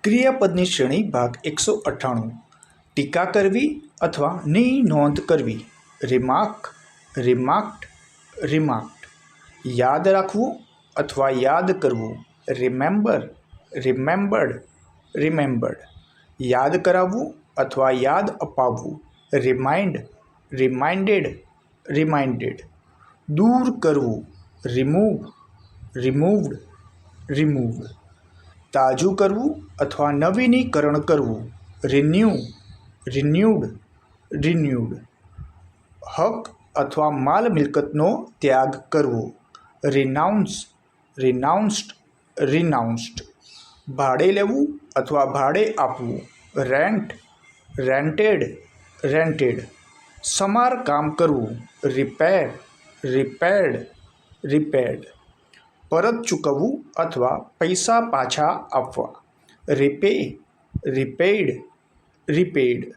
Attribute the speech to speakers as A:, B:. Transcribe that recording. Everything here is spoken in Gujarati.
A: ક્રિયાપદની શ્રેણી ભાગ 198. ટીકા કરવી અથવા ની નોંધ કરવી. રિમાર્ક, રિમાર્ક્ડ, રિમાર્ક્ડ. યાદ રાખવું અથવા યાદ કરવું. રિમેમ્બર, રિમેમ્બર્ડ, રિમેમ્બર્ડ. યાદ કરાવવું અથવા યાદ અપાવવું. રિમાઇન્ડ, રિમાઇન્ડેડ, રિમાઇન્ડેડ. દૂર કરવું. રિમૂવ, રિમૂવ્ડ, રિમૂવ્ડ. તાજું કરવું અથવા નવીનીકરણ કરવું. રિન્યૂ, રિન્યૂડ, રિન્યૂડ. હક અથવા માલ મિલકતનો ત્યાગ કરવો. રિનાઉન્સ, રિનાઉન્સ્ડ, રિનાઉન્સ્ડ. ભાડે લેવું અથવા ભાડે આપવું. Rent, rented, rented. સમારકામ કરવું. રિપેર, રિપેર્ડ, રિપેર્ડ. પરત ચૂકવવું અથવા પૈસા પાછા આપવા. રિપે, રિપેઇડ, રિપેઇડ.